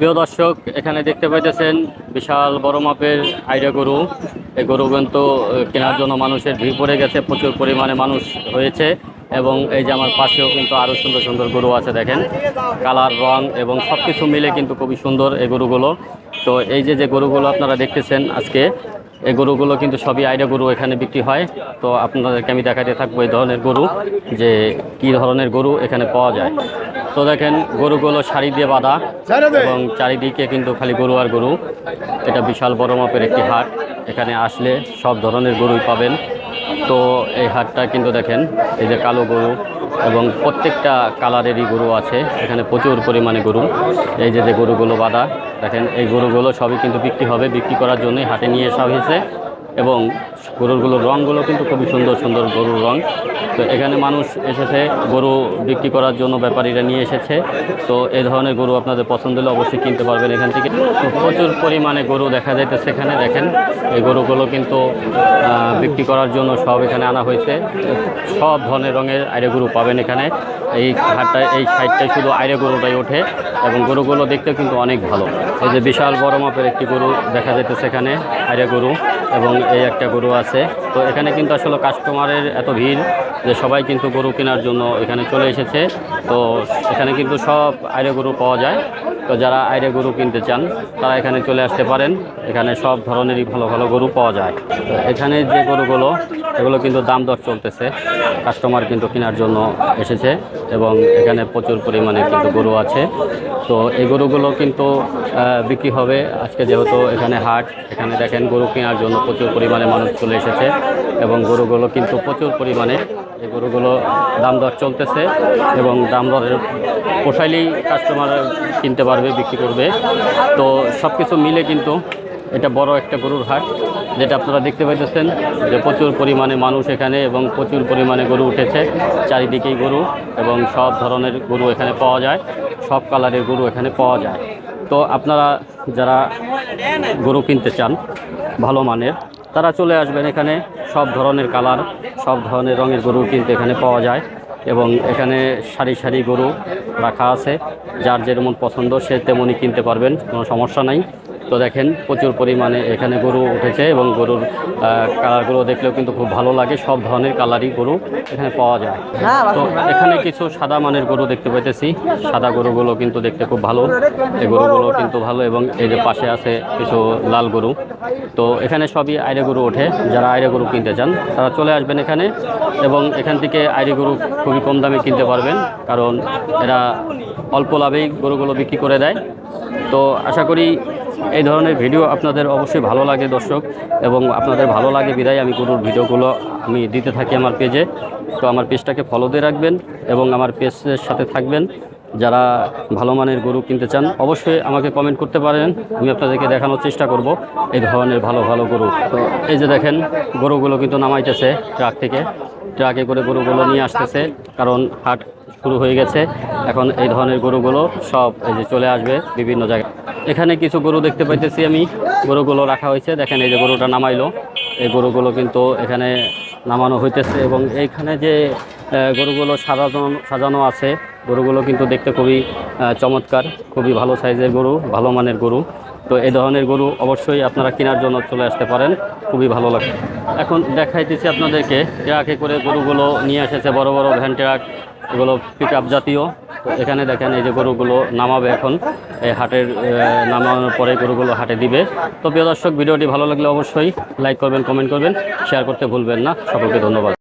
প্রিয় দর্শক, এখানে দেখতে পাইতেছেন বিশাল বড় মাপের আইডিয়া গরু। এই গরু কিন্তু কেনার জন্য মানুষের ভিড় পড়ে গেছে, প্রচুর পরিমাণে মানুষ হয়েছে। এবং এই যে আমার পাশেও কিন্তু আরও সুন্দর সুন্দর গরু আছে, দেখেন কালার, রং এবং সব কিছু মিলে কিন্তু খুবই সুন্দর এই গরুগুলো। তো এই যে যে গরুগুলো আপনারা দেখতেছেন আজকে, এই গরুগুলো কিন্তু সবই আইডিয়া গরু এখানে বিক্রি হয়। তো আপনাদেরকে আমি দেখাতে থাকবো এই ধরনের গরু, যে কি ধরনের গরু এখানে পাওয়া যায়। তো দেখেন গরুগুলো সারি দিয়ে বাঁধা এবং চারিদিকে কিন্তু খালি গরু আর গরু। এটা বিশাল বড় মাপের একটি হাট, এখানে আসলে সব ধরনের গরুই পাবেন। তো এই হাটটা কিন্তু দেখেন, এই যে কালো গরু এবং প্রত্যেকটা কালারেরই গরু আছে এখানে, প্রচুর পরিমাণে গরু। এই যে যে গরুগুলো বাঁধা, দেখেন এই গরুগুলো সবই কিন্তু বিক্রি হবে, বিক্রি করার জন্যই হাটে নিয়ে আসা হয়েছে। এবং গরুগুলোর রঙগুলো কিন্তু খুবই সুন্দর সুন্দর গরুর রং। তো এখানে মানুষ এসেছে গরু বিক্রি করার জন্য, ব্যাপারীরা নিয়ে এসেছে। তো এই ধরনের গরু আপনাদের পছন্দ হলে অবশ্যই কিনতে পারবেন এখান থেকে। তো প্রচুর পরিমাণে গরু দেখা যাইতেছে এখানে, দেখেন এই গরুগুলো কিন্তু বিক্রি করার জন্য সব এখানে আনা হয়েছে। সব ধরনের রঙের আইরে গরু পাবেন এখানে। এই হাটটায়, এই সাইডটায় শুধু আইরে গরুটাই ওঠে এবং গরুগুলো দেখতে কিন্তু অনেক ভালো। এই যে বিশাল বড় মাপের একটি গরু দেখা যাইতেছে এখানে, আইরে গরু, এবং এই একটা গরু আছে। তো এখানে কিন্তু আসলে কাস্টমারের এত ভিড় যে সবাই কিন্তু গরু কেনার জন্য এখানে চলে এসেছে। তো এখানে কিন্তু সব আইরে গরু পাওয়া যায়। তো যারা আইরে গরু কিনতে চান তারা এখানে চলে আসতে পারেন, এখানে সব ধরনেরই ভালো ভালো গরু পাওয়া যায়। তো এখানে যে গরুগুলো, এগুলো কিন্তু দাম দর চলতেছে, কাস্টমার কিন্তু কেনার জন্য এসেছে এবং এখানে প্রচুর পরিমাণে কিন্তু গরু আছে। তো এই গরুগুলো কিন্তু বিক্রি হবে আজকে, যেহেতু এখানে হাট। এখানে দেখেন গরু কেনার জন্য প্রচুর পরিমাণে মানুষ চলে এসেছে এবং গরুগুলো কিন্তু প্রচুর পরিমাণে, এই গরুগুলো দাম দর চলতেছে এবং দাম দরের পোষাইলেই কাস্টমার কিনতে পারবে, বিক্রি করবে। তো সব কিছু মিলে কিন্তু এটা বড় একটা গরুর হাট, যেটা আপনারা দেখতে পাইতেছেন যে প্রচুর পরিমাণে মানুষ এখানে এবং প্রচুর পরিমাণে গরু উঠেছে। চারিদিকেই গরু এবং সব ধরনের গরু এখানে পাওয়া যায়, সব কালারের গরু এখানে পাওয়া যায়। তো আপনারা যারা গরু কিনতে চান ভালো মানের, তারা চলে আসবেন এখানে। সব ধরনের কালার, সব ধরনের রঙের গরু কিন্তু এখানে পাওয়া যায় এবং এখানে সারি সারি গরু রাখা আছে। যার যেমন পছন্দ সে তেমনই কিনতে পারবেন, কোনো সমস্যা নাই। তো দেখেন প্রচুর পরিমাণে এখানে গরু উঠেছে এবং গরুর কালারগুলো দেখলেও কিন্তু খুব ভালো লাগে। সব ধরনের কালারই গরু এখানে পাওয়া যায়। তো এখানে কিছু সাদা মানের গরু দেখতে পাইতেছি, সাদা গরুগুলো কিন্তু দেখতে খুব ভালো, এই গরুগুলো কিন্তু ভালো। এবং এই যে পাশে আছে কিছু লাল গরু। তো এখানে সবই আইরে গরু ওঠে, যারা আইরে গরু কিনতে চান তারা চলে আসবেন এখানে এবং এখান থেকে আইরে গরু খুবই কম দামে কিনতে পারবেন, কারণ এরা অল্প লাভেই গরুগুলো বিক্রি করে দেয়। তো আশা করি এই ধরনের ভিডিও আপনাদের অবশ্যই ভালো লাগে দর্শক, এবং আপনাদের ভালো লাগে বিধায় আমি গরুর ভিডিওগুলো আমি দিতে থাকি আমার পেজে। তো আমার পেজটাকে ফলো দিয়ে রাখবেন এবং আমার পেজের সাথে থাকবেন। যারা ভালো মানের গরু কিনতে চান অবশ্যই আমাকে কমেন্ট করতে পারেন, আমি আপনাদেরকে দেখানোর চেষ্টা করব এই ধরনের ভালো ভালো গরু। তো এই যে দেখেন গরুগুলো কিন্তু নামাইতেছে ট্রাক থেকে, ট্রাকে করে গরুগুলো নিয়ে আসতেছে, কারণ হাট শুরু হয়ে গেছে। এখন এই ধরনের গরুগুলো সব এই যে চলে আসবে বিভিন্ন জায়গায়। এখানে কিছু গরু দেখতে পাইতেছি আমি, গরুগুলো রাখা হয়েছে। দেখেন এই যে গরুটা নামাইলো, এই গরুগুলো কিন্তু এখানে নামানো হইতেছে এবং এইখানে যে গরুগুলো সাজানো আছে, গরুগুলো কিন্তু দেখতে খুবই চমৎকার, খুবই ভালো সাইজের গরু, ভালো মানের গরু। তো এই ধরনের গরু অবশ্যই আপনারা কেনার জন্য চলে আসতে পারেন, খুবই ভালো লাগে। এখন দেখাইতেছি আপনাদেরকে, ট্রাকে করে গরুগুলো নিয়ে এসেছে, বড় বড় ভ্যান ট্রাক, এগুলো পিক আপ জাতীয়। তো এখানে দেখেন এই যে গরুগুলো নামাবে এখন, এই হাটের নামানোর পরে গরুগুলো হাটে দিবে। তো প্রিয় দর্শক, ভিডিওটি ভালো লাগলে অবশ্যই লাইক করবেন, কমেন্ট করবেন, শেয়ার করতে ভুলবেন না। সকলকে ধন্যবাদ।